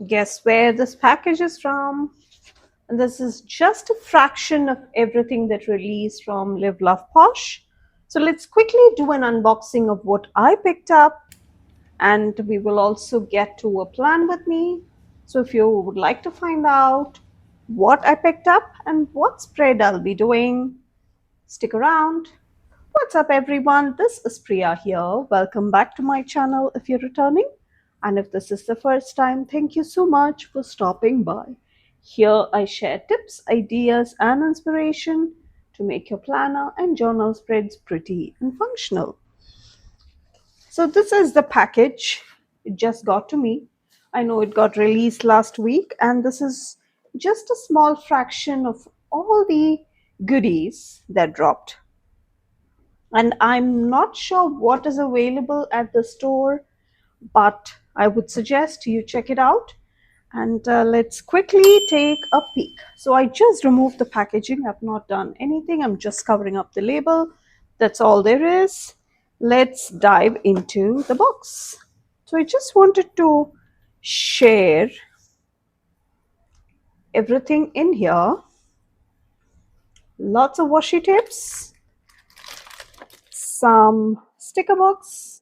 Guess where this package is from? And this is just a fraction of everything that released from Live Love Posh. So let's quickly do an unboxing of what I picked up, and we will also get to a plan with me. So if you would like to find out what I picked up and what spread I'll be doing, stick around. What's up, everyone? This is Priya here. Welcome back to my channel if you're returning. And if this is the first time, thank you so much for stopping by. Here I share tips, ideas, and inspiration to make your planner and journal spreads pretty and functional. So, this is the package. It just got to me. I know it got released last week, and this is just a small fraction of all the goodies that dropped, and I'm not sure what is available at the store, but I would suggest you check it out. And let's quickly take a peek. So I just removed the packaging. I've not done anything. I'm just covering up the label. That's all there is. Let's dive into the box. So I just wanted to share everything in here. Lots of washi tapes, some sticker books.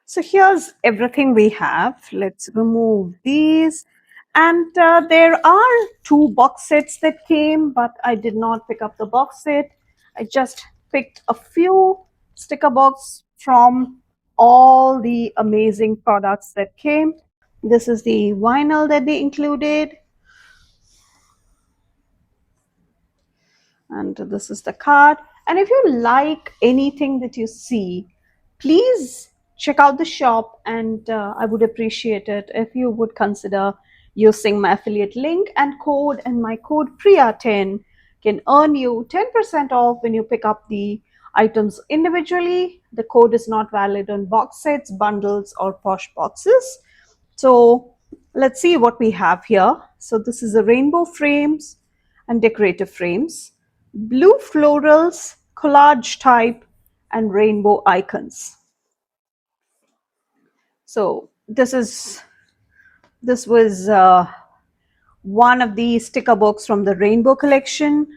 So here's everything we have. Let's remove these. And there are two box sets that came, but I did not pick up the box set. I just picked a few sticker books from all the amazing products that came. This is the vinyl that they included. And this is the card. And if you like anything that you see, please check out the shop, and I would appreciate it if you would consider using my affiliate link and code, and my code Priya10 can earn you 10% off when you pick up the items individually. The code is not valid on box sets, bundles, or Posh boxes. So let's see what we have here. So this is a rainbow frames and decorative frames, blue florals, collage type, and rainbow icons. So this was one of the sticker books from the rainbow collection,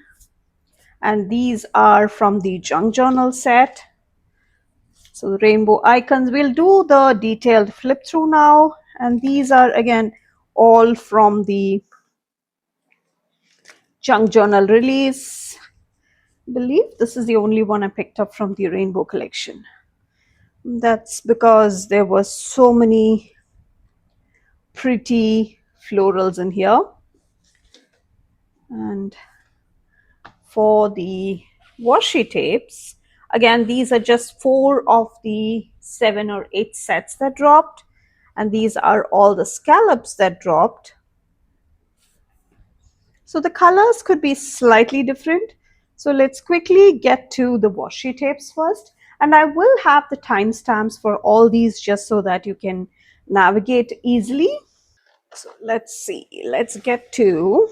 and these are from the junk journal set. So the rainbow icons, we'll do the detailed flip through now, and these are again all from the junk journal release. I believe this is the only one I picked up from the rainbow collection. That's because there were so many pretty florals in here. And for the washi tapes, again, these are just 4 of the 7 or 8 sets that dropped, and these are all the scallops that dropped. So the colors could be slightly different. So let's quickly get to the washi tapes first, and I will have the timestamps for all these just so that you can navigate easily. So let's see, let's get to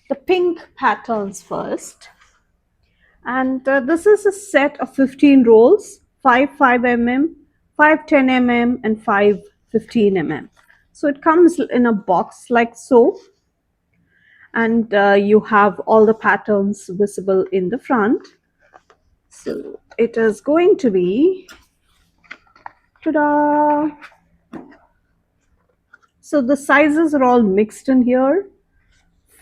the pink patterns first. And this is a set of 15 rolls, 5 5mm, 5 10mm, and 5 15mm. So it comes in a box like so, and you have all the patterns visible in the front. So it is going to be, ta-da! So the sizes are all mixed in here,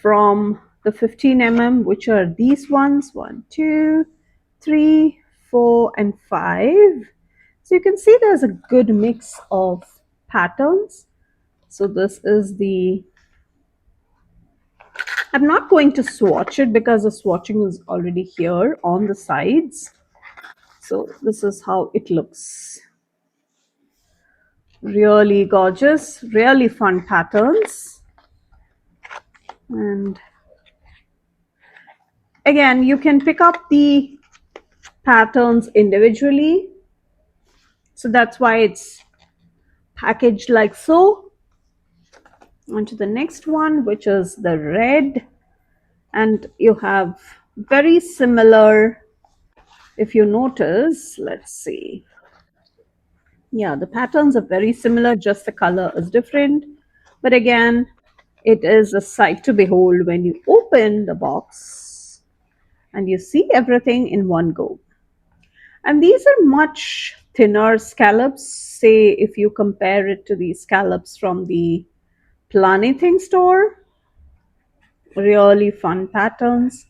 from the 15mm, which are these ones, 1 2 3 4 and 5. So you can see there's a good mix of patterns. So this is the, I'm not going to swatch it because the swatching is already here on the sides. So this is how it looks. Really gorgeous, really fun patterns. And again, you can pick up the patterns individually. So that's why it's packaged like so. On to the next one, which is the red. And you have very similar, if you notice, let's see. Yeah, the patterns are very similar, just the color is different. But again, it is a sight to behold when you open the box and you see everything in one go. And these are much thinner scallops, say if you compare it to the scallops from the Planything store. Really fun patterns.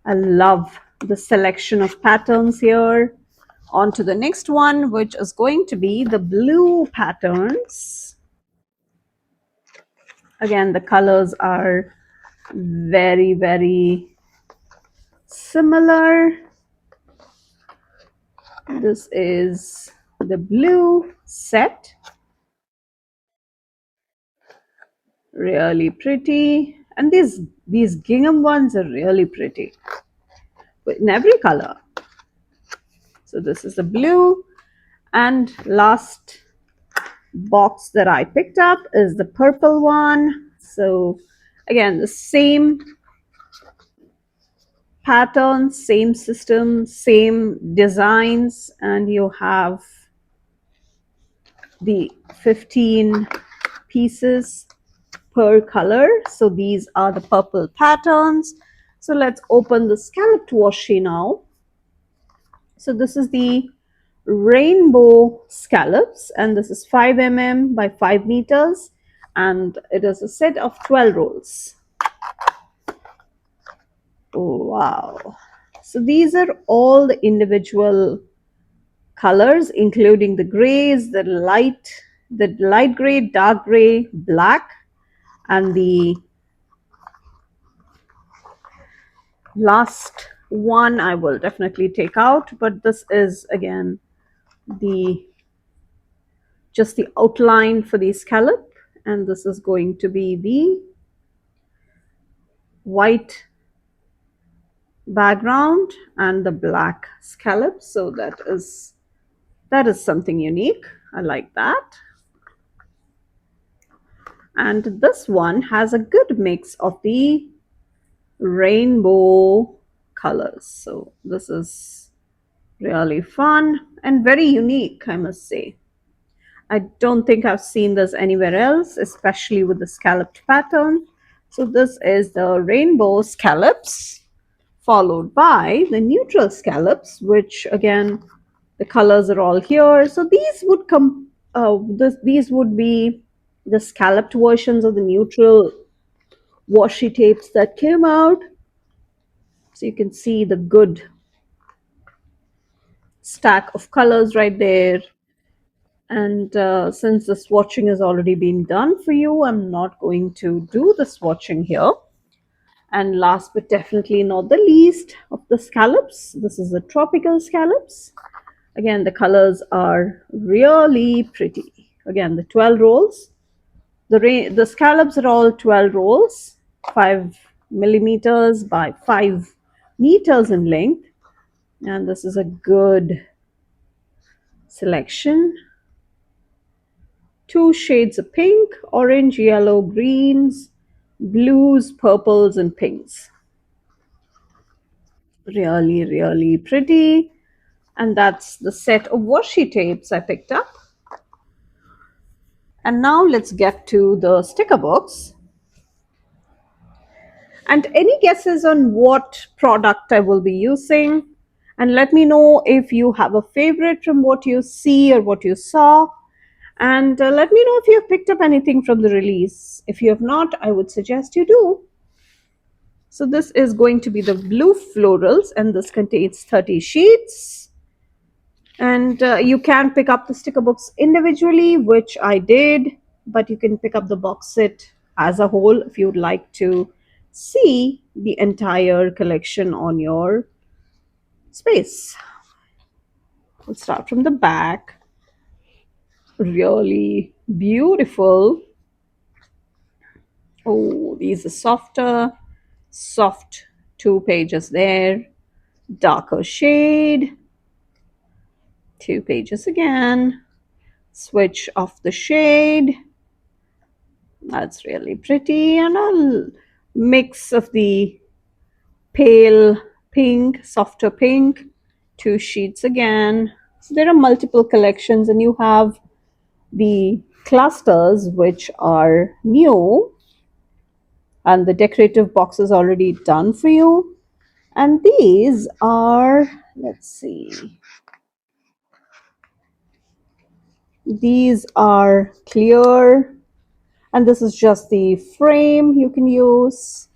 I love the selection of patterns here. On to the next one, which is going to be the blue patterns. Again, the colors are very, very similar. This is the blue set. Really pretty. And these gingham ones are really pretty in every color. So this is the blue. And last box that I picked up is the purple one. So again, the same pattern, same system, same designs, and you have the 15 pieces per color. So these are the purple patterns. So let's open the scalloped washi now. So this is the rainbow scallops, and this is 5 mm by 5 meters, and it is a set of 12 rolls. Oh, wow. So these are all the individual colors, including the grays, the light gray, dark gray, black, and the last one I will definitely take out. But this is again the just the outline for the scallop, and this is going to be the white background and the black scallop. So that is something unique. I like that. And this one has a good mix of the rainbow colors. So this is really fun and very unique, I must say. I don't think I've seen this anywhere else, especially with the scalloped pattern. So this is the rainbow scallops, followed by the neutral scallops, which again, the colors are all here. So these would come, these would be the scalloped versions of the neutral washi tapes that came out. So you can see the good stack of colors right there. And since the swatching has already been done for you, I'm not going to do the swatching here. And last but definitely not the least of the scallops, this is the tropical scallops. Again, the colors are really pretty. Again, the 12 rolls. The scallops are all 12 rolls, 5 mm by 5 meters in length. And this is a good selection. 2 shades of pink, orange, yellow, greens, blues, purples, and pinks. Really, really pretty. And that's the set of washi tapes I picked up. And now let's get to the sticker books. And any guesses on what product I will be using? And let me know if you have a favorite from what you see or what you saw. And let me know if you have picked up anything from the release. If you have not, I would suggest you do. So this is going to be the blue florals, and this contains 30 sheets. And you can pick up the sticker books individually, which I did, but you can pick up the box set as a whole if you'd like to see the entire collection on your space. We'll start from the back. Really beautiful. Oh, these are soft 2 pages there. Darker shade, 2 pages again. Switch off the shade. That's really pretty. And a mix of the pale pink, softer pink. 2 sheets again. So there are multiple collections, and you have the clusters, which are new, and the decorative box is already done for you. And these are, let's see, these are clear, and this is just the frame you can use.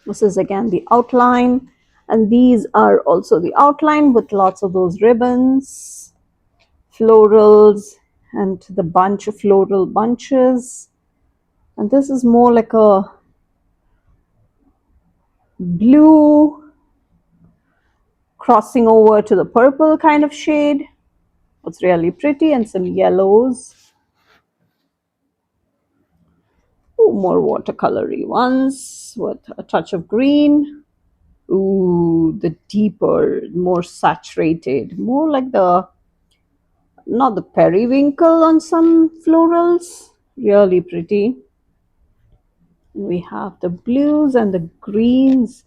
This is again the outline, and these are also the outline with lots of those ribbons, florals, and the bunch of floral bunches. And this is more like a blue crossing over to the purple kind of shade. It's really pretty, and some yellows. Ooh, more watercolory ones with a touch of green. Ooh, the deeper, more saturated, more like the, not the periwinkle on some florals. Really pretty. We have the blues and the greens,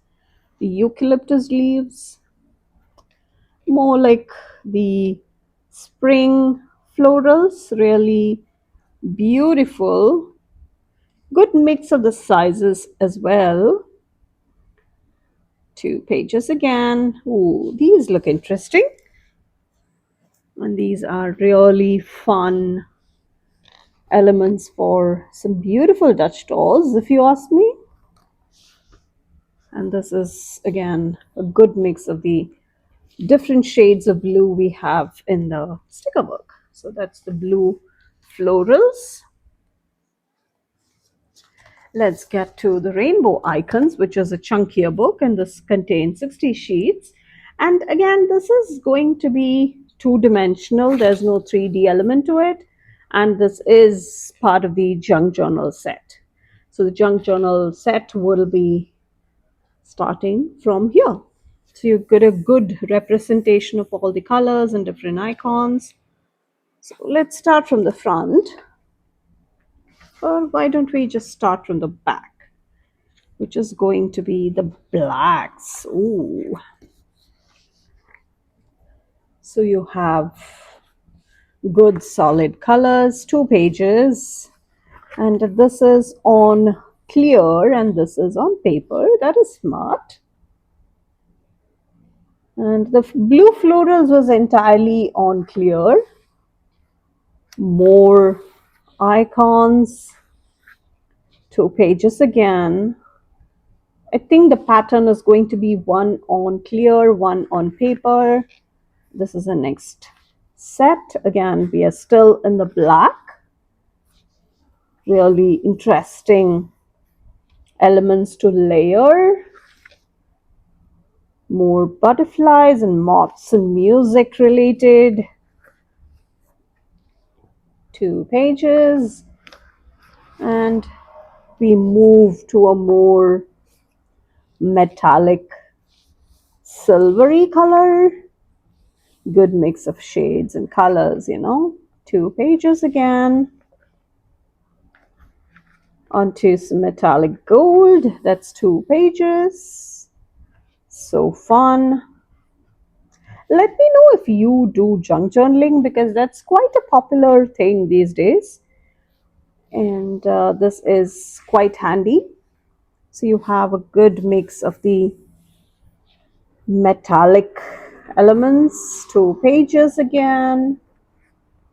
the eucalyptus leaves, more like the spring florals, really beautiful. Good mix of the sizes as well. 2 pages again. Ooh, these look interesting. And these are really fun elements for some beautiful Dutch dolls, if you ask me. And this is again a good mix of the different shades of blue we have in the sticker book. So that's the blue florals. Let's get to the rainbow icons, which is a chunkier book, and this contains 60 sheets. And again, this is going to be two-dimensional. There's no 3D element to it. And this is part of the junk journal set. So the junk journal set will be starting from here. So you get a good representation of all the colors and different icons. So let's start from the front. Or why don't we just start from the back, which is going to be the blacks. Ooh. So you have good solid colors, 2 pages. And this is on clear and this is on paper. That is smart. And the blue florals was entirely on clear. More icons, 2 pages again. I think the pattern is going to be one on clear, one on paper. This is the next set. Again, we are still in the black. Really interesting elements to layer. More butterflies and moths and music related. 2 pages. And we move to a more metallic silvery color. Good mix of shades and colors, you know. 2 pages again. Onto some metallic gold. That's 2 pages. So fun. Let me know if you do junk journaling, because that's quite a popular thing these days. And this is quite handy. So you have a good mix of the metallic elements. 2 pages again.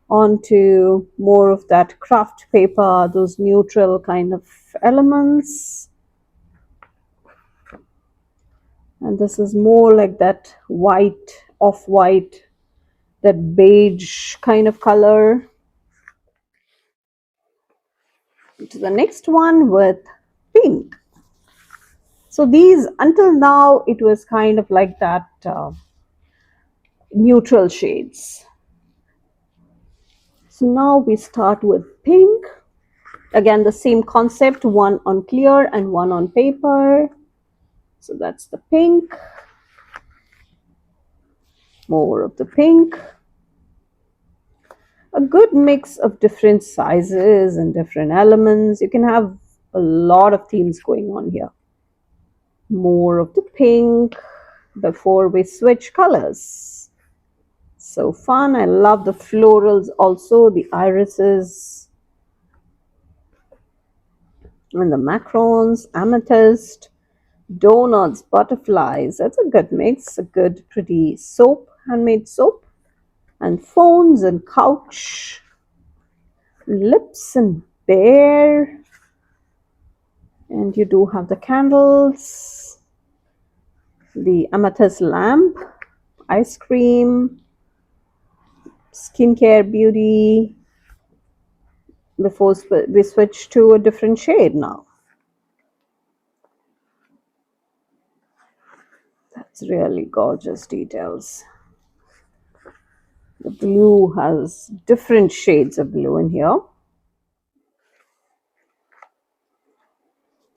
Onto more of that craft paper, those neutral kind of elements. And this is more like that white, off-white, that beige kind of color. To the next one with pink. So these, until now, it was kind of like that neutral shades. So now we start with pink. Again, the same concept, one on clear and one on paper. So that's the pink. More of the pink. A good mix of different sizes and different elements. You can have a lot of themes going on here. More of the pink before we switch colors. So fun. I love the florals also, the irises and the macarons, amethyst, donuts, butterflies. That's a good mix, a good pretty soap, handmade soap, and phones and couch, lips and bear. And you do have the candles, the amethyst lamp, ice cream, skincare beauty. Before we switch to a different shade now. That's really gorgeous details. The blue has different shades of blue in here.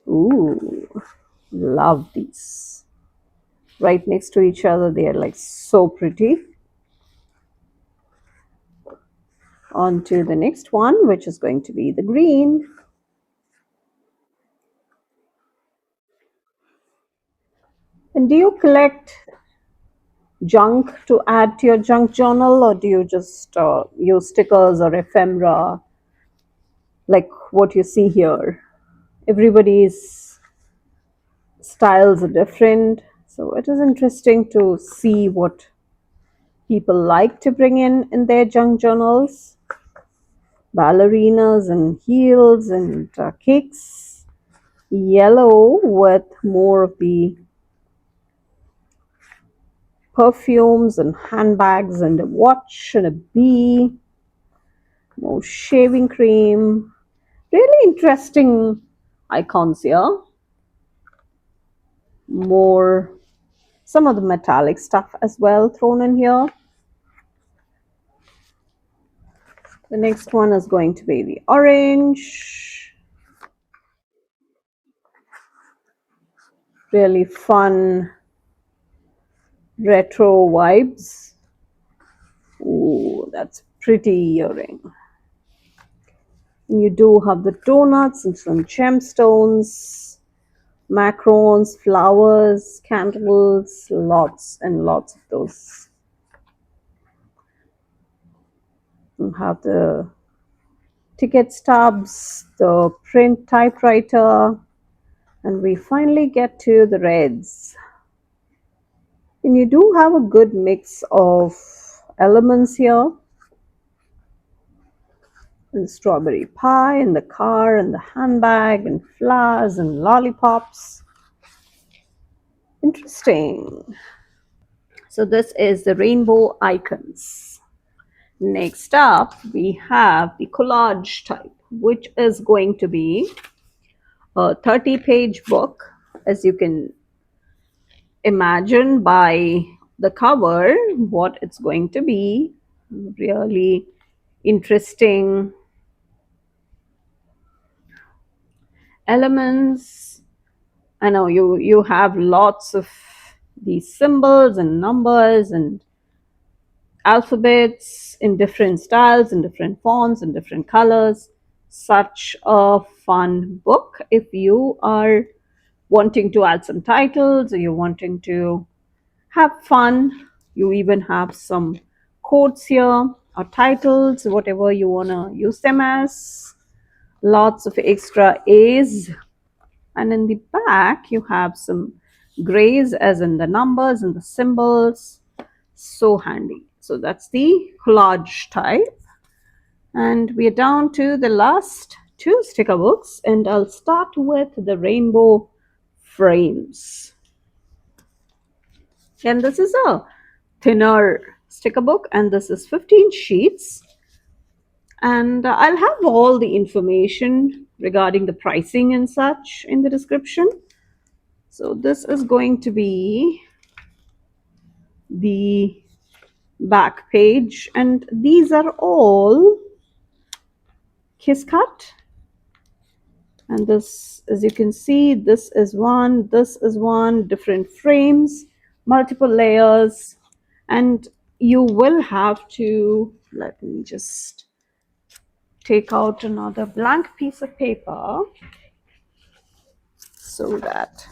Ooh, love these. Right next to each other, they are like so pretty. On to the next one, which is going to be the green. And do you collect junk to add to your junk journal, or do you just use stickers or ephemera like what you see here? Everybody's styles are different, so it is interesting to see what people like to bring in their junk journals. Ballerinas and heels and cakes. Yellow with more of the perfumes and handbags and a watch and a bee. More shaving cream. Really interesting icons here. More, some of the metallic stuff as well thrown in here. The next one is going to be the orange. Really fun retro vibes. Ooh, that's pretty earring. And you do have the donuts and some gemstones, macarons, flowers, candles, lots and lots of those. You have the ticket stubs, the print typewriter, and we finally get to the reds. And you do have a good mix of elements here. And strawberry pie in the car and the handbag and flowers and lollipops. Interesting. So this is the rainbow icons. Next up, we have the collage type, which is going to be a 30-page book, as you can imagine by the cover what it's going to be. Really interesting elements. I know you have lots of these symbols and numbers and alphabets in different styles and different fonts and different colors. Such a fun book if you are wanting to add some titles or you're wanting to have fun. You even have some quotes here or titles, whatever you want to use them as. Lots of extra A's. And in the back, you have some grays, as in the numbers and the symbols. So handy. So that's the collage type. And we are down to the last two sticker books, and I'll start with the rainbow frames. And this is a thinner sticker book, and this is 15 sheets. And I'll have all the information regarding the pricing and such in the description. So this is going to be the back page, and these are all kiss cut. And this, as you can see, this is one, different frames, multiple layers, and you will have to, let me just take out another blank piece of paper so that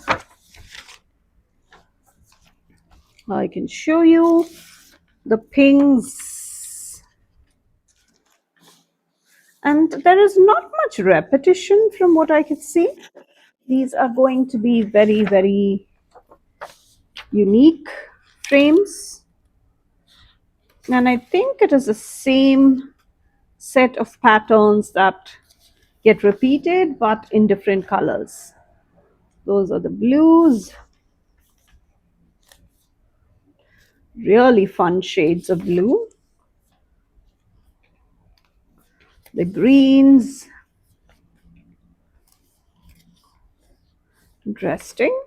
I can show you. the pinks, and there is not much repetition from what I can see. These are going to be very, very unique frames, and I think it is the same set of patterns that get repeated but in different colors. Those are the blues, really fun shades of blue, the greens, interesting.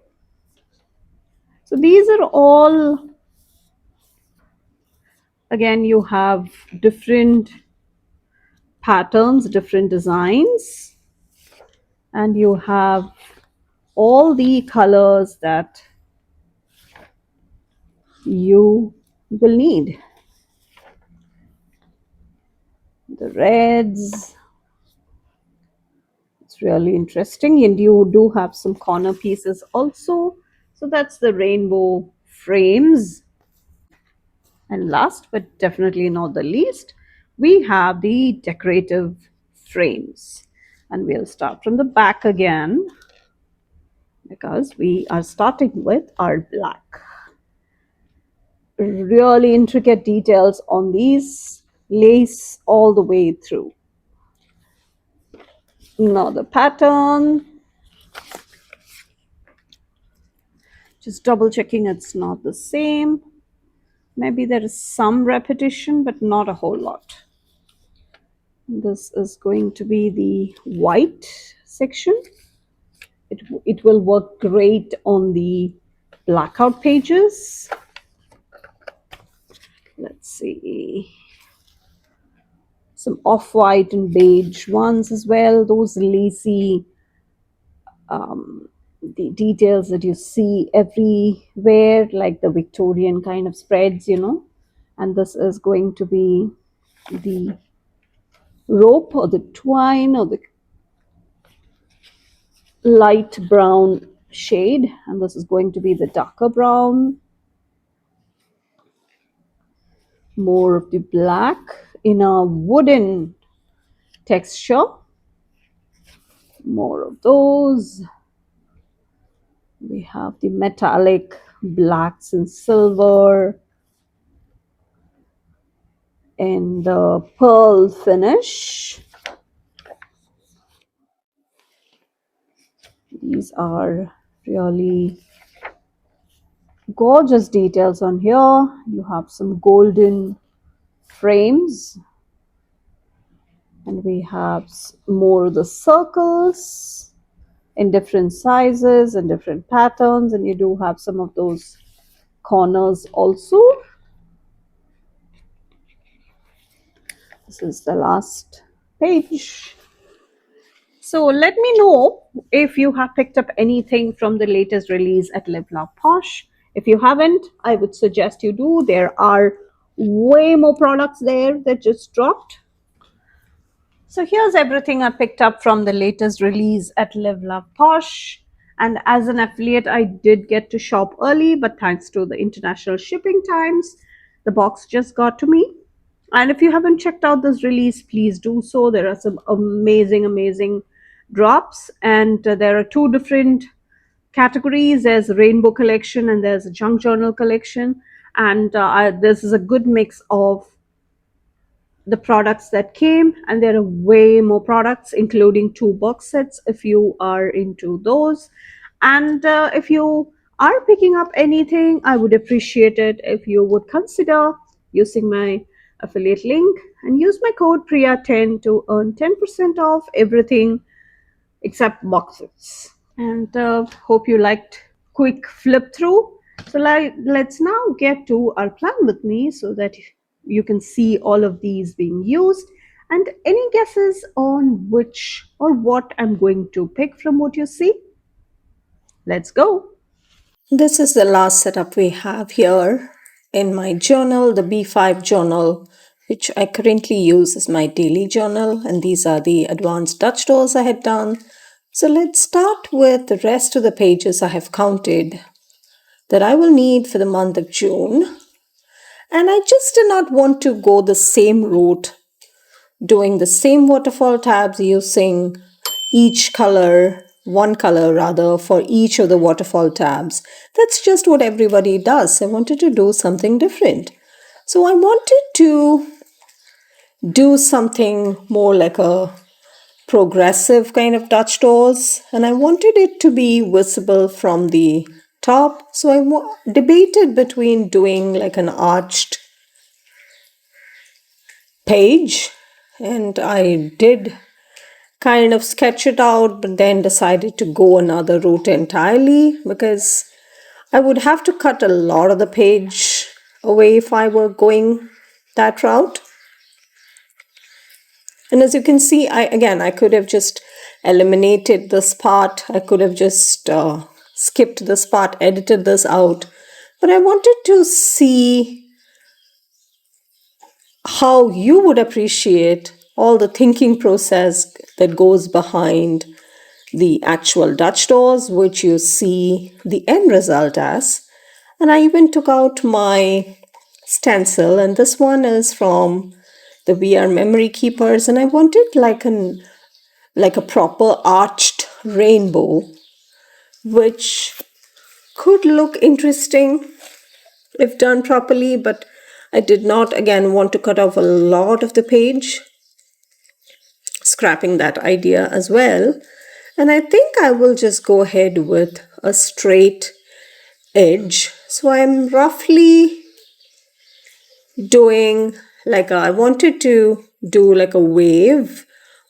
So these are all, again, you have different patterns, different designs, and you have all the colors that you will need. The reds, it's really interesting, and you do have some corner pieces also. So that's the rainbow frames. And last but definitely not the least, we have the decorative frames. And we'll start from the back again because we are starting with our black. Really intricate details on these, lace all the way through. Now the pattern, just double checking it's not the same. Maybe there is some repetition, but not a whole lot. This is going to be the white section. It will work great on the blackout pages. Let's see. Some off-white and beige ones as well. Those lacy the details that you see everywhere, like the Victorian kind of spreads, And this is going to be the rope or the twine or the light brown shade, and this is going to be the darker brown. More of the black in a wooden texture. More of those. We have the metallic blacks and silver and the pearl finish. These are really gorgeous details on here. You have some golden frames, and we have more of the circles in different sizes and different patterns, and you do have some of those corners also. This is the last page. So let me know if you have picked up anything from the latest release at Live Love Posh. If you haven't, I would suggest you do. There are way more products there that just dropped. So here's everything I picked up from the latest release at Live Love Posh. And as an affiliate, I did get to shop early, but thanks to the international shipping times, the box just got to me. And if you haven't checked out this release, please do so. There are some amazing, amazing drops, and there are two different categories. There's a rainbow collection and there's a junk journal collection, and this is a good mix of the products that came, and there are way more products, including two box sets if you are into those. And if you are picking up anything, I would appreciate it if you would consider using my affiliate link and use my code Priya10 to earn 10% off everything except boxes. And hope you liked quick flip through. So let's now get to our plan with me so that you can see all of these being used. And any guesses on which or what I'm going to pick from what you see? Let's go. This is the last setup we have here in my journal, the B5 journal, which I currently use as my daily journal. And these are the advanced Dutch doors I had done. So let's start with the rest of the pages I have counted that I will need for the month of June. And I just did not want to go the same route, doing the same waterfall tabs using each color, one color rather, for each of the waterfall tabs. That's just what everybody does. I wanted to do something different. So I wanted to do something more like a progressive kind of Dutch doors, and I wanted it to be visible from the top. So I debated between doing like an arched page, and I did kind of sketch it out, but then decided to go another route entirely because I would have to cut a lot of the page away if I were going that route. And as you can see, I could have just eliminated this part. I could have just skipped this part, edited this out. But I wanted to see how you would appreciate all the thinking process that goes behind the actual Dutch doors, which you see the end result as. And I even took out my stencil, and this one is from the VR Memory Keepers, and I wanted like a proper arched rainbow, which could look interesting if done properly, but I did not again want to cut off a lot of the page, scrapping that idea as well. And I think I will just go ahead with a straight edge. So I'm roughly doing I wanted to do like a wave,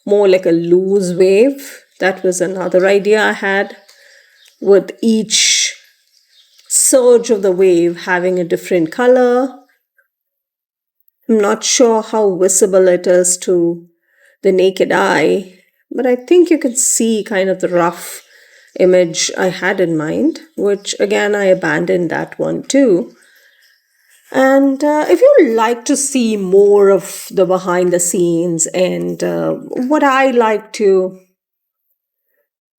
more like a loose wave. That was another idea I had, with each surge of the wave having a different color. I'm not sure how visible it is to the naked eye, but I think you can see kind of the rough image I had in mind, which again I abandoned that one too. And if you like to see more of the behind the scenes and what I like to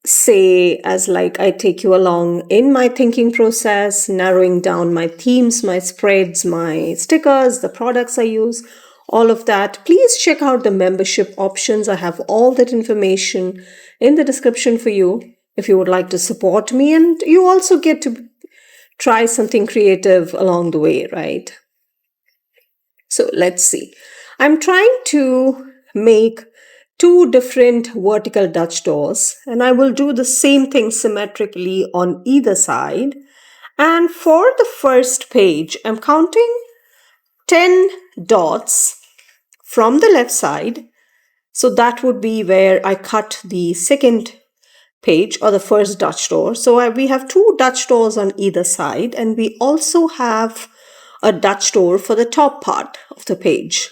say as like I take you along in my thinking process, narrowing down my themes, my spreads, my stickers, the products I use, all of that, please check out the membership options. I have all that information in the description for you if you would like to support me, and you also get to try something creative along the way, right? So let's see. I'm trying to make two different vertical Dutch doors, and I will do the same thing symmetrically on either side. And for the first page, I'm counting 10 dots from the left side. So that would be where I cut the second page or the first Dutch door. So we have two Dutch doors on either side, and we also have a Dutch door for the top part of the page,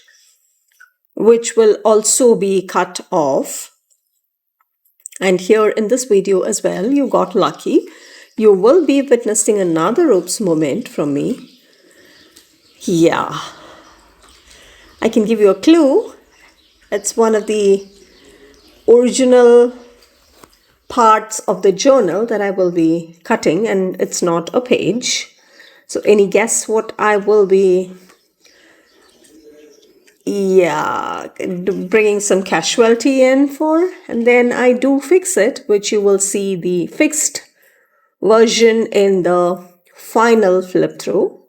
which will also be cut off. And here in this video as well, you got lucky. You will be witnessing another oops moment from me. Yeah, I can give you a clue. It's one of the original parts of the journal that I will be cutting, and it's not a page. So any guess what I will be, bringing some casualty in for? And then I do fix it, which you will see the fixed version in the final flip through.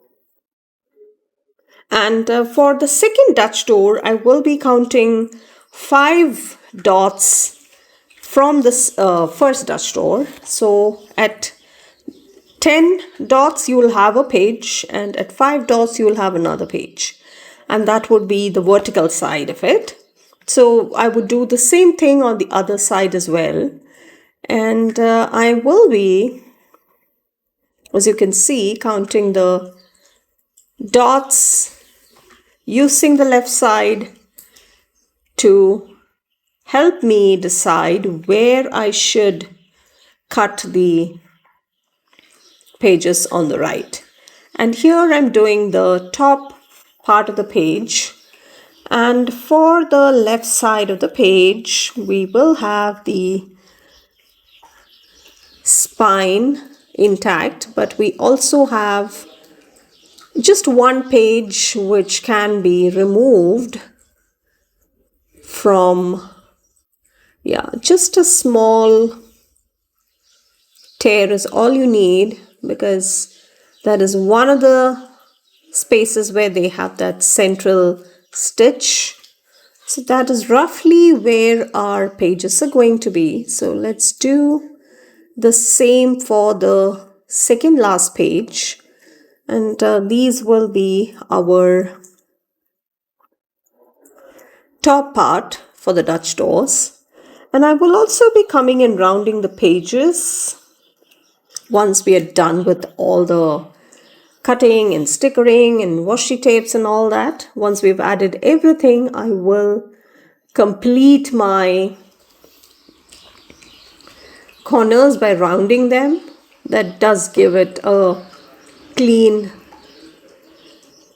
And for the second Dutch door, I will be counting 5 dots from this first Dutch door. So at 10 dots you will have a page, and at 5 dots you will have another page, and that would be the vertical side of it. So I would do the same thing on the other side as well, and I will be, as you can see, counting the dots using the left side to help me decide where I should cut the pages on the right. And here I'm doing the top part of the page, and for the left side of the page we will have the spine intact, but we also have just one page which can be removed from, yeah, just a small tear is all you need, because that is one of the spaces where they have that central stitch. So that is roughly where our pages are going to be. So let's do the same for the second last page, and these will be our top part for the Dutch doors. And I will also be coming and rounding the pages once we are done with all the cutting and stickering and washi tapes and all that. Once we've added everything, I will complete my corners by rounding them. That does give it a clean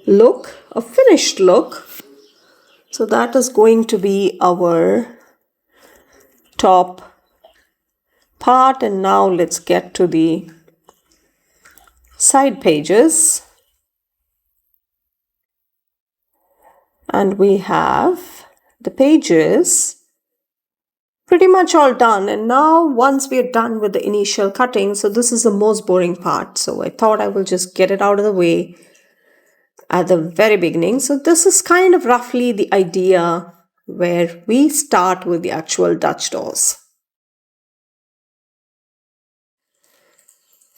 look, a finished look. So that is going to be our top part. And now let's get to the side pages. And we have the pages pretty much all done. And now once we're done with the initial cutting, so this is the most boring part. So I thought I will just get it out of the way at the very beginning. So this is kind of roughly the idea where we start with the actual Dutch doors.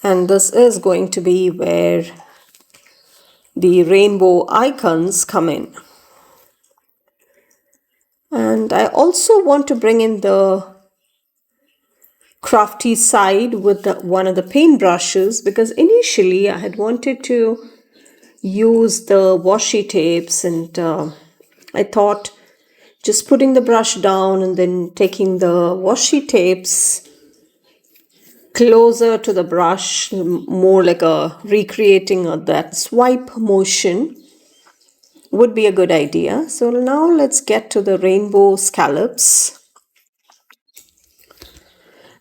And this is going to be where the rainbow icons come in. And I also want to bring in the crafty side with one of the paint brushes, because initially I had wanted to use the washi tapes, and I thought just putting the brush down and then taking the washi tapes closer to the brush, more like a recreating that swipe motion, would be a good idea. So now let's get to the rainbow scallops.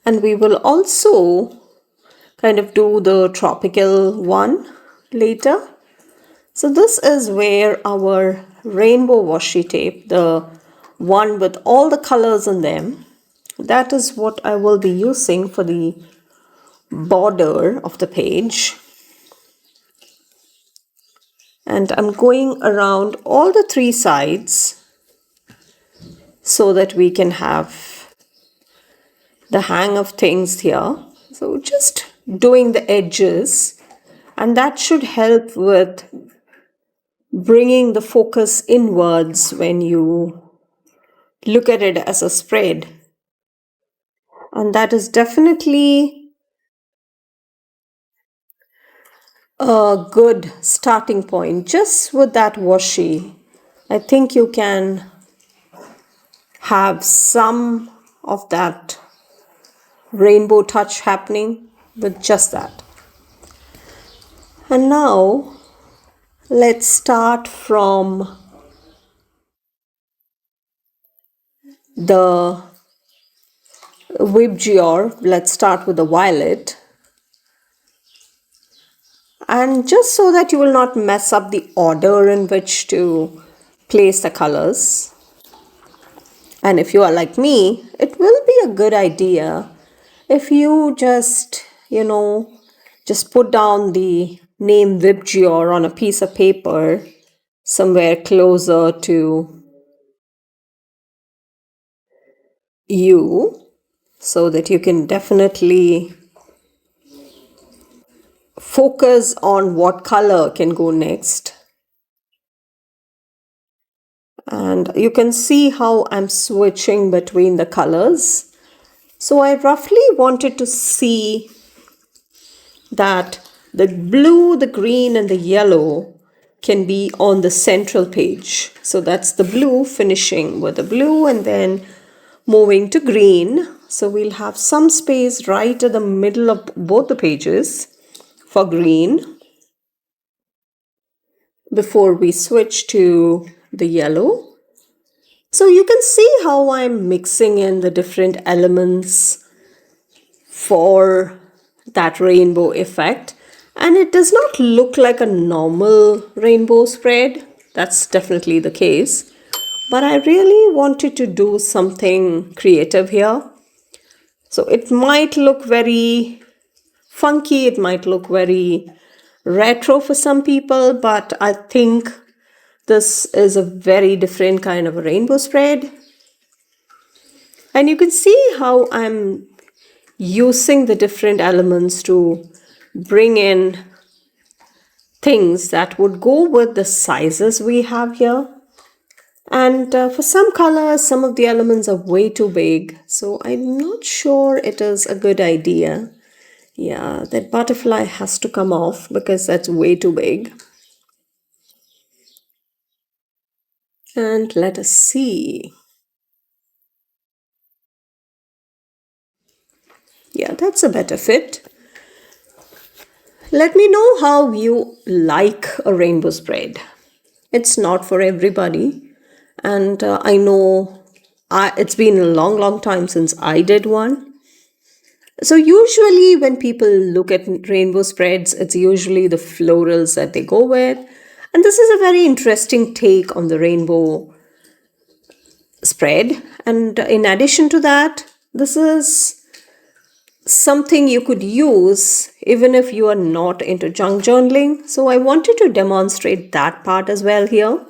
And we will also kind of do the tropical one later. So this is where our rainbow washi tape, the one with all the colors in them, that is what I will be using for the border of the page. And I'm going around all the three sides so that we can have the hang of things here. So just doing the edges, and that should help with bringing the focus inwards when you look at it as a spread. And that is definitely a good starting point. Just with that washi, I think you can have some of that rainbow touch happening with just that. And now let's start from the Wibgior. Let's start with the violet. And just so that you will not mess up the order in which to place the colors, and if you are like me, it will be a good idea if you just, just put down the name Wibgior on a piece of paper somewhere closer to you, so that you can definitely focus on what color can go next. And you can see how I'm switching between the colors. So I roughly wanted to see that the blue, the green, and the yellow can be on the central page. So that's the blue, finishing with the blue and then moving to green. So we'll have some space right at the middle of both the pages for green before we switch to the yellow. So you can see how I'm mixing in the different elements for that rainbow effect. And it does not look like a normal rainbow spread. That's definitely the case. But I really wanted to do something creative here. So it might look very funky, it might look very retro for some people, but I think this is a very different kind of a rainbow spread. And you can see how I'm using the different elements to bring in things that would go with the sizes we have here. And for some colors, some of the elements are way too big, so I'm not sure it is a good idea. Yeah, that butterfly has to come off because that's way too big. And let us see. Yeah, that's a better fit. Let me know how you like a rainbow spread. It's not for everybody. And I know it's been a long, long time since I did one. So usually when people look at rainbow spreads, it's usually the florals that they go with. And this is a very interesting take on the rainbow spread. And in addition to that, this is something you could use even if you are not into junk journaling. So I wanted to demonstrate that part as well here,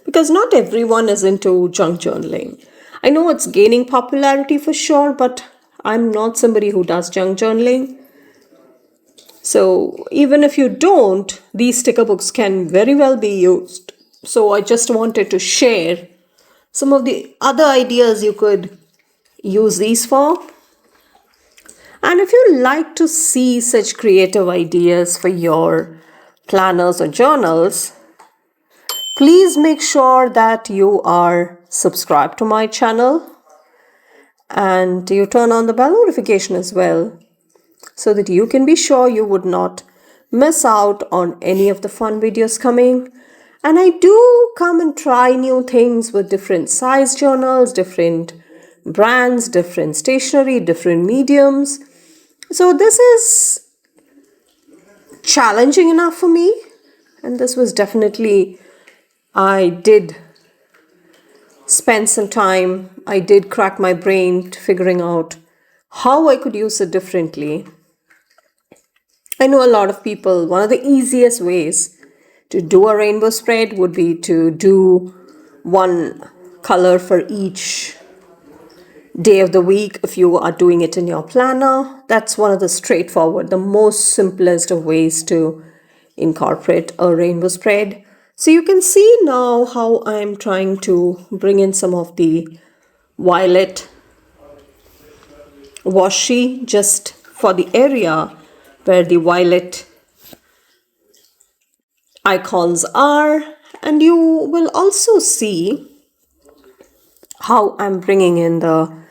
because not everyone is into junk journaling. I know it's gaining popularity for sure, but I'm not somebody who does junk journaling. So even if you don't, these sticker books can very well be used. So I just wanted to share some of the other ideas you could use these for. And if you like to see such creative ideas for your planners or journals, please make sure that you are subscribed to my channel and you turn on the bell notification as well, so that you can be sure you would not miss out on any of the fun videos coming. And I do come and try new things with different size journals, different brands, different stationery, different mediums. So this is challenging enough for me. And this was definitely, I did spend some time, I did crack my brain to figuring out how I could use it differently. I know a lot of people, one of the easiest ways to do a rainbow spread would be to do one color for each day of the week. If you are doing it in your planner, that's one of the straightforward, the most simplest of ways to incorporate a rainbow spread. So you can see now how I'm trying to bring in some of the violet washi just for the area where the violet icons are. And you will also see how I'm bringing in the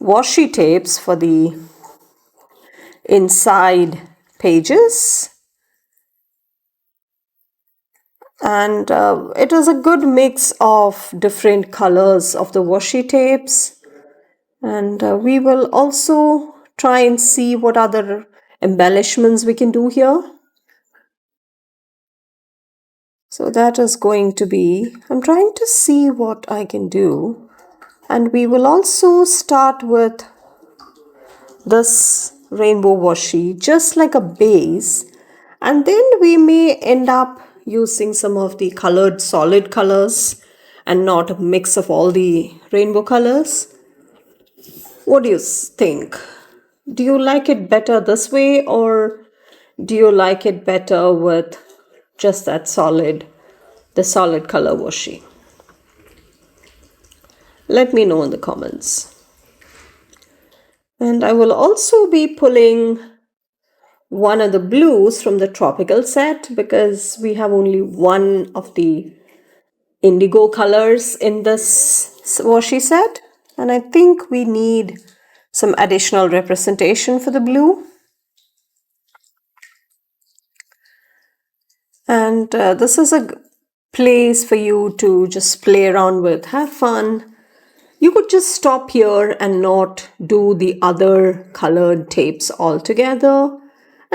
washi tapes for the inside pages. And it is a good mix of different colors of the washi tapes. And we will also try and see what other embellishments we can do here. So that is going to be, I'm trying to see what I can do. And we will also start with this rainbow washi, just like a base. And then we may end up using some of the colored solid colors and not a mix of all the rainbow colors. What do you think? Do you like it better this way, or do you like it better with just that the solid color washi? Let me know in the comments. And I will also be pulling one of the blues from the tropical set, because we have only one of the indigo colors in this washi set, and I think we need some additional representation for the blue. And this is a place for you to just play around with, have fun. You could just stop here and not do the other colored tapes altogether,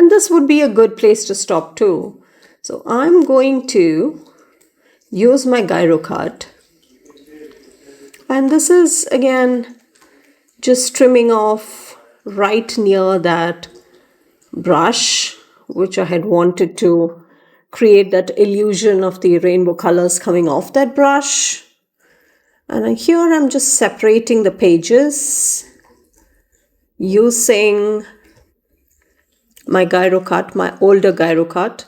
And this would be a good place to stop too. So I'm going to use my gyro cut. And this is again just trimming off right near that brush, which I had wanted to create that illusion of the rainbow colors coming off that brush. And here I'm just separating the pages using my gyro cut, my older gyro cut,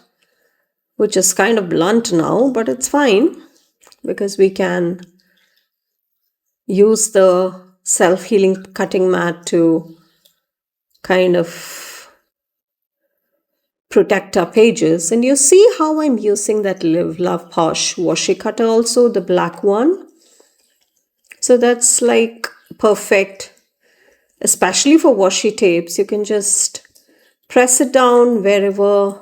which is kind of blunt now, but it's fine because we can use the self-healing cutting mat to kind of protect our pages. And you see how I'm using that Live Love Posh washi cutter also, the black one. So that's like perfect, especially for washi tapes. You can just press it down wherever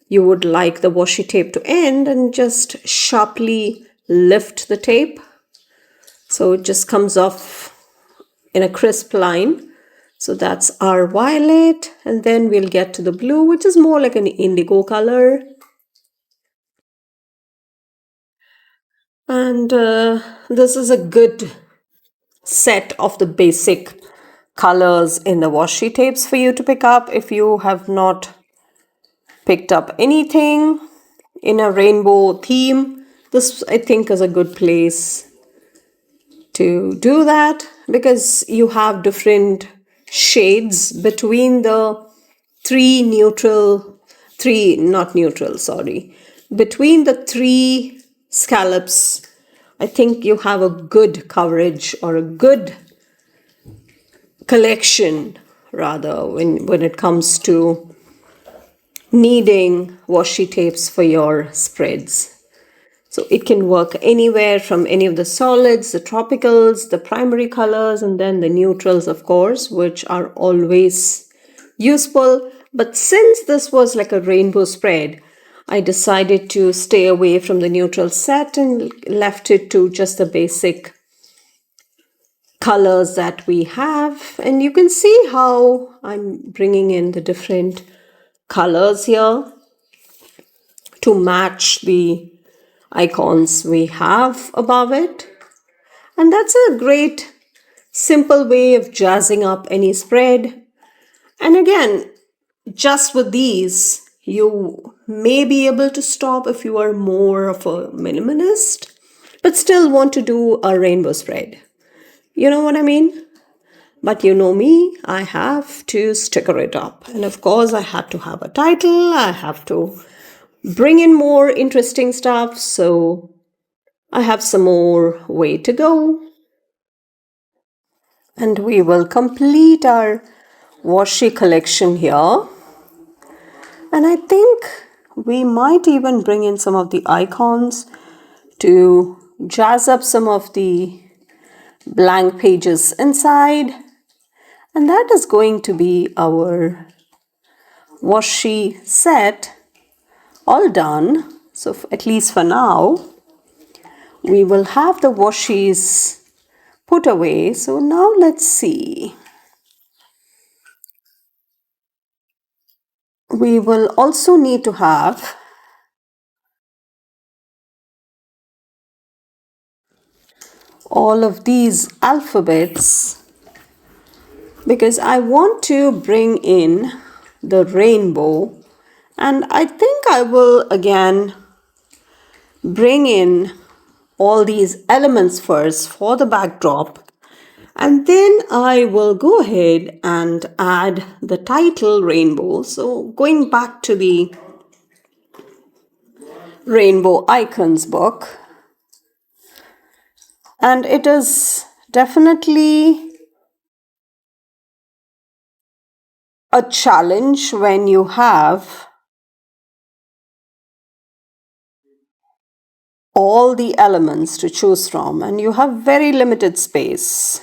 you would like the washi tape to end and just sharply lift the tape. So it just comes off in a crisp line. So that's our violet, and then we'll get to the blue, which is more like an indigo color. And this is a good set of the basic colors in the washi tapes for you to pick up if you have not picked up anything in a rainbow theme. This, I think, is a good place to do that because you have different shades between the between the three scallops. I think you have a good coverage or a good collection rather when it comes to needing washi tapes for your spreads. So it can work anywhere from any of the solids, the tropicals, the primary colors, and then the neutrals, of course, which are always useful. But since this was like a rainbow spread, I decided to stay away from the neutral set and left it to just the basic colors that we have. And you can see how I'm bringing in the different colors here to match the icons we have above it. And that's a great simple way of jazzing up any spread. And again, just with these, you may be able to stop if you are more of a minimalist, but still want to do a rainbow spread. You know what I mean? But you know me, I have to sticker it up. And of course, I have to have a title, I have to bring in more interesting stuff. So I have some more way to go. And we will complete our washi collection here. And I think we might even bring in some of the icons to jazz up some of the blank pages inside. And that is going to be our washi set all done. So at least for now, we will have the washis put away. So now let's see. We will also need to have all of these alphabets because I want to bring in the rainbow, and I think I will again bring in all these elements first for the backdrop, and then I will go ahead and add the title rainbow. So going back to the rainbow icons book, and it is definitely a challenge when you have all the elements to choose from and you have very limited space.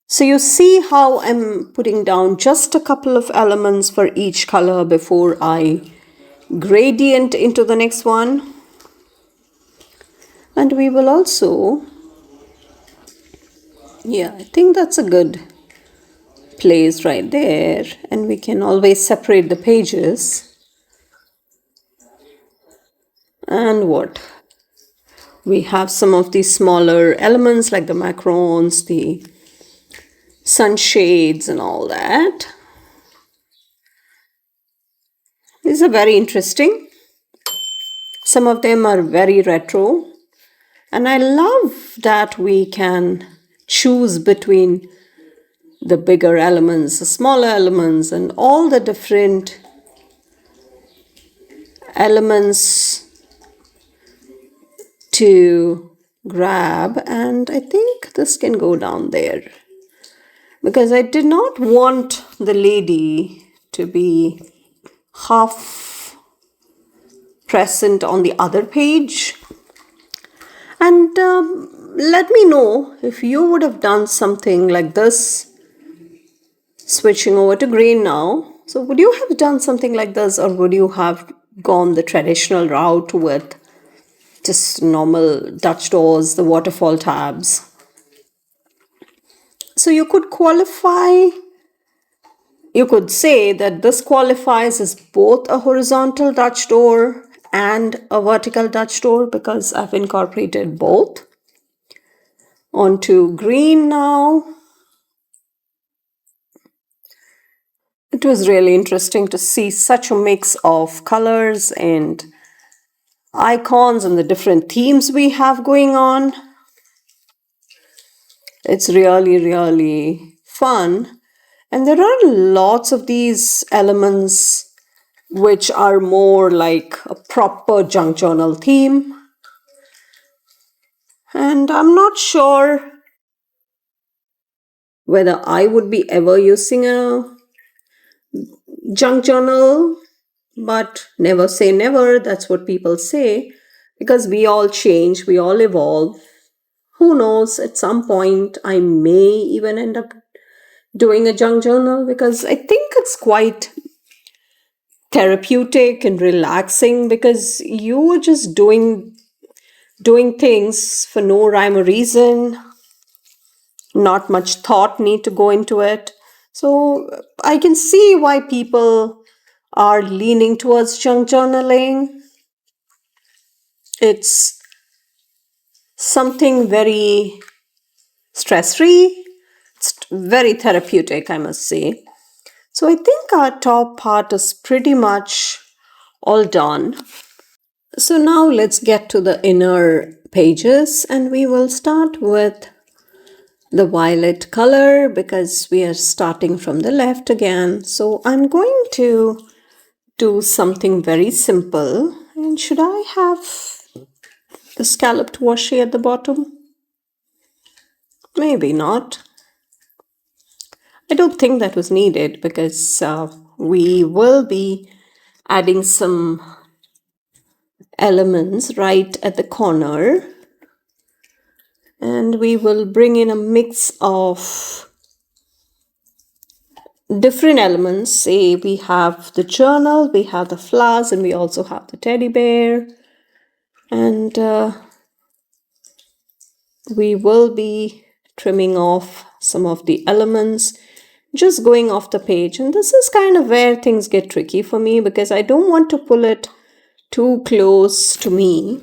So you see how I'm putting down just a couple of elements for each color before I gradient into the next one. And we will also, yeah, I think that's a good placed right there, and we can always separate the pages. And what? We have some of these smaller elements like the macarons, the sunshades and all that. These are very interesting. Some of them are very retro. And I love that we can choose between the bigger elements, the smaller elements, and all the different elements to grab. And I think this can go down there because I did not want the lady to be half present on the other page. And let me know if you would have done something like this. Switching over to green now. So would you have done something like this, or would you have gone the traditional route with just normal Dutch doors, the waterfall tabs? So you could qualify, you could say that this qualifies as both a horizontal Dutch door and a vertical Dutch door because I've incorporated both. Onto green now. It was really interesting to see such a mix of colors and icons and the different themes we have going on. It's really, really fun. And there are lots of these elements which are more like a proper junk journal theme. And I'm not sure whether I would be ever using a junk journal, but never say never. That's what people say, because we all change, we all evolve. Who knows, at some point I may even end up doing a junk journal because I think it's quite therapeutic and relaxing because you are just doing things for no rhyme or reason. Not much thought need to go into it. So I can see why people are leaning towards junk journaling. It's something very stress-free. It's very therapeutic, I must say. So I think our top part is pretty much all done. So now let's get to the inner pages, and we will start with the violet color because we are starting from the left again. So I'm going to do something very simple. And should I have the scalloped washi at the bottom? Maybe not. I don't think that was needed because we will be adding some elements right at the corner, and we will bring in a mix of different elements. Say we have the journal, we have the flowers, and we also have the teddy bear, and we will be trimming off some of the elements, just going off the page. And this is kind of where things get tricky for me because I don't want to pull it too close to me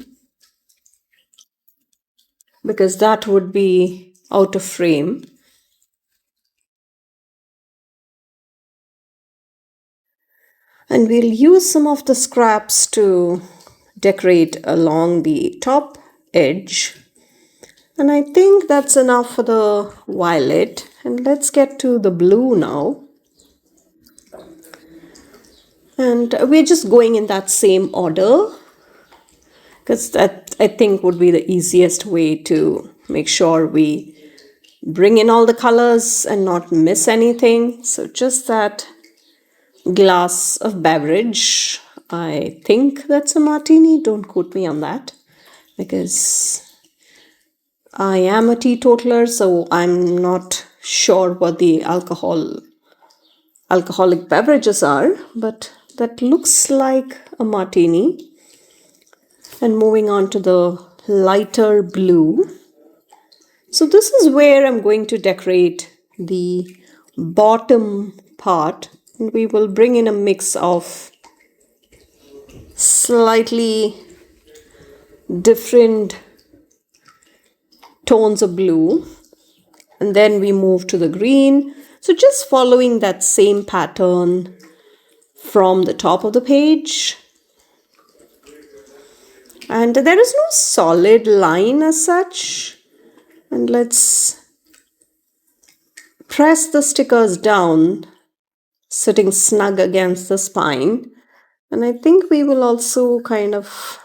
because that would be out of frame. And we'll use some of the scraps to decorate along the top edge. And I think that's enough for the violet. And let's get to the blue now. And we're just going in that same order because that I think would be the easiest way to make sure we bring in all the colors and not miss anything. So just that glass of beverage. I think that's a martini. Don't quote me on that because I am a teetotaler, so I'm not sure what the alcoholic beverages are, but that looks like a martini. And moving on to the lighter blue. So this is where I'm going to decorate the bottom part, and we will bring in a mix of slightly different tones of blue, and then we move to the green. So just following that same pattern from the top of the page. And there is no solid line as such. And let's press the stickers down, sitting snug against the spine. And I think we will also kind of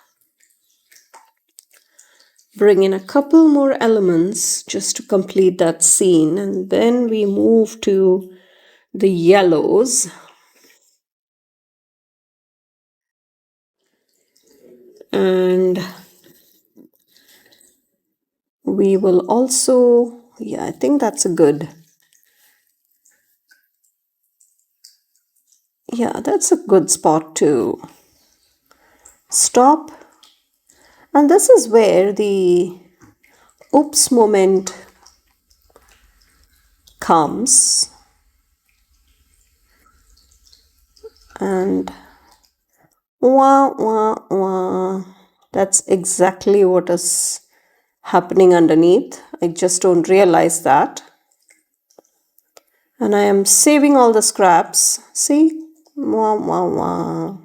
bring in a couple more elements just to complete that scene. And then we move to the yellows. And we will also, yeah, I think that's a good, yeah, that's a good spot to stop. And this is where the oops moment comes. And wah, wah, wah. That's exactly what is happening underneath. I just don't realize that. And I am saving all the scraps. See? Wah, wah, wah.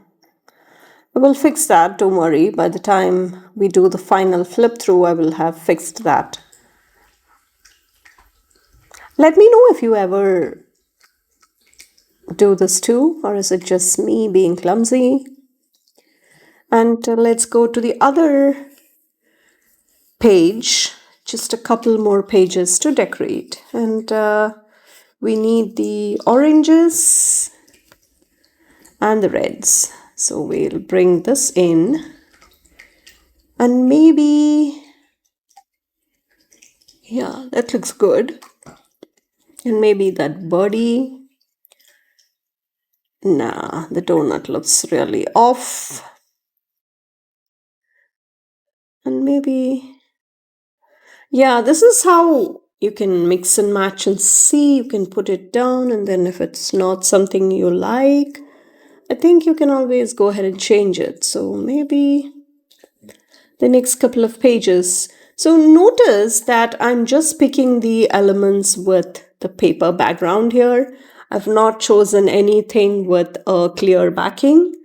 I will fix that, don't worry. By the time we do the final flip through, I will have fixed that. Let me know if you ever do this too, or is it just me being clumsy? And let's go to the other page, just a couple more pages to decorate. And we need the oranges and the reds. So we'll bring this in. And maybe, yeah, that looks good. And maybe that birdie. Nah, the donut looks really off. And maybe, yeah, this is how you can mix and match and see. You can put it down, and then if it's not something you like, I think you can always go ahead and change it. So maybe the next couple of pages. So notice that I'm just picking the elements with the paper background here. I've not chosen anything with a clear backing.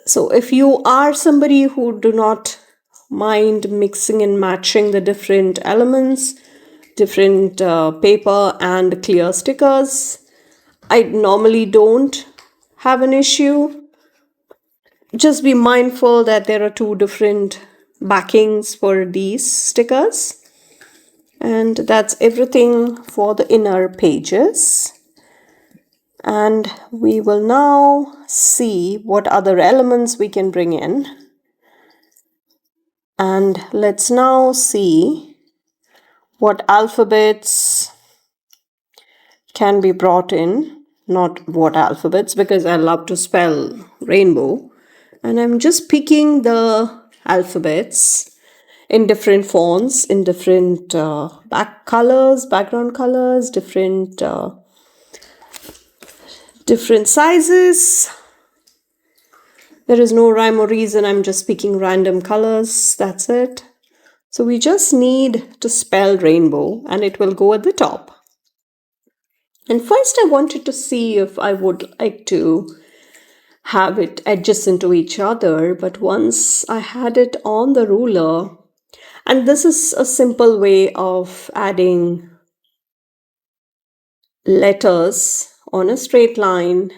So if you are somebody who do not mind mixing and matching the different elements, different paper and clear stickers, I normally don't have an issue. Just be mindful that there are two different backings for these stickers. And that's everything for the inner pages. And we will now see what other elements we can bring in. And let's now see what alphabets can be brought in. Not what alphabets, because I love to spell rainbow. And I'm just picking the alphabets in different fonts, in different background colors, different sizes. There is no rhyme or reason. I'm just picking random colors. That's it. So we just need to spell rainbow, and it will go at the top. And first I wanted to see if I would like to have it adjacent to each other, but once I had it on the ruler, and this is a simple way of adding letters on a straight line.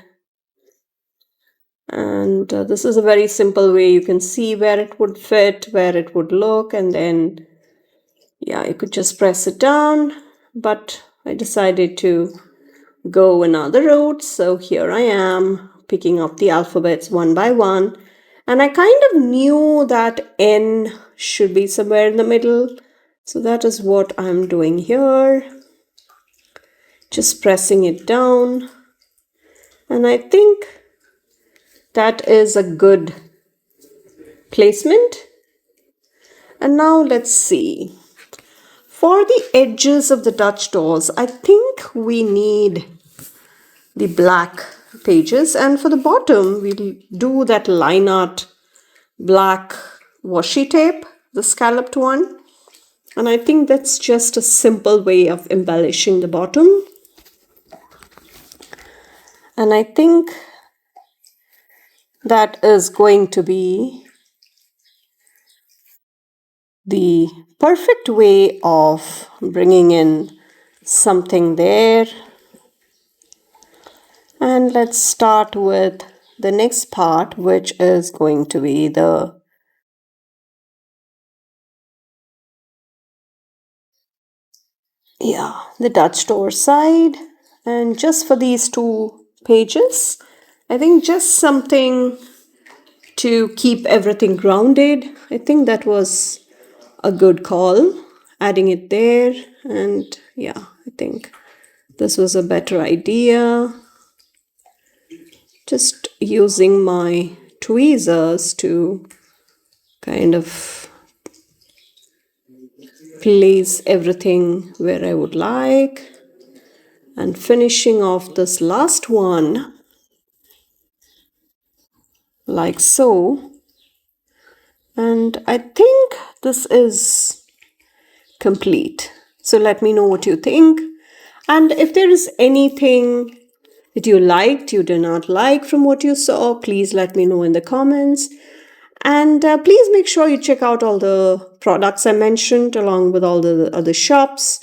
And this is a very simple way. You can see where it would fit, where it would look, and then, yeah, you could just press it down. But I decided to go another route. So here I am picking up the alphabets one by one. And I kind of knew that N should be somewhere in the middle. So that is what I'm doing here. Just pressing it down. And I think that is a good placement. And now let's see. For the edges of the Dutch doors, I think we need the black pages, and for the bottom we'll do that line art black washi tape, the scalloped one. And I think that's just a simple way of embellishing the bottom. And I think that is going to be the perfect way of bringing in something there. And let's start with the next part, which is going to be the Dutch door side. And just for these 2 pages, I think just something to keep everything grounded. I think that was a good call, adding it there. And yeah, I think this was a better idea. Just using my tweezers to kind of place everything where I would like, and finishing off this last one like so. And I think this is complete. So let me know what you think. And if there is anything that you liked, you did not like from what you saw, please let me know in the comments. And please make sure you check out all the products I mentioned along with all the other shops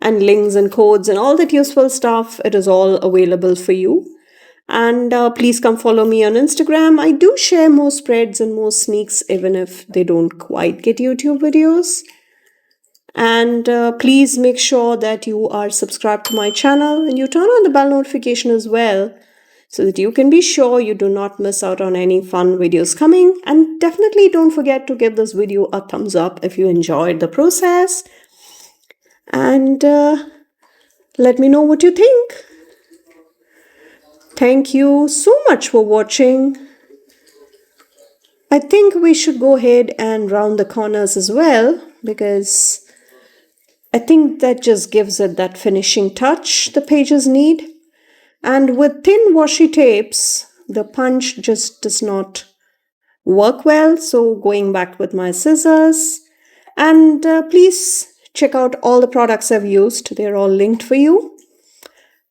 and links and codes and all that useful stuff. It is all available for you. And please come follow me on Instagram. I do share more spreads and more sneaks even if they don't quite get YouTube videos. And please make sure that you are subscribed to my channel and you turn on the bell notification as well, so that you can be sure you do not miss out on any fun videos coming. And definitely don't forget to give this video a thumbs up if you enjoyed the process. And let me know what you think. Thank you so much for watching. I think we should go ahead and round the corners as well, because I think that just gives it that finishing touch the pages need. And with thin washi tapes, the punch just does not work well. So going back with my scissors. And please check out all the products I've used. They're all linked for you.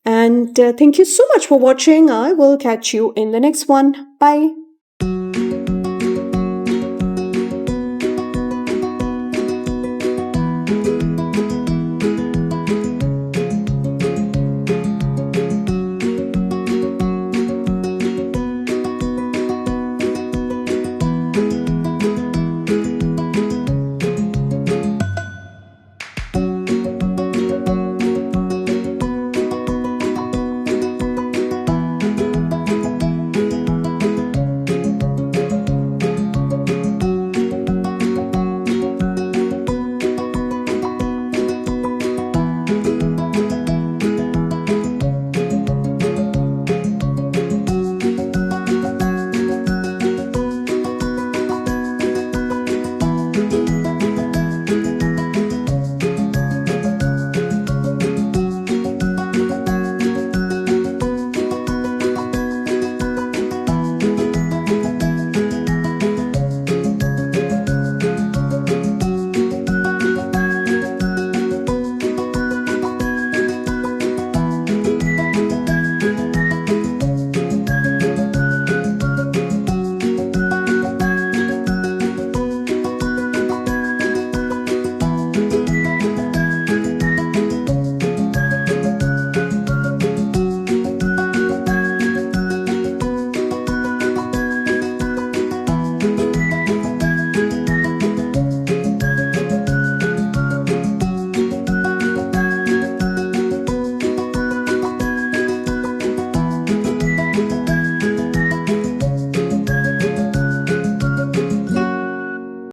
And thank you so much for watching. I will catch you in the next one. Bye.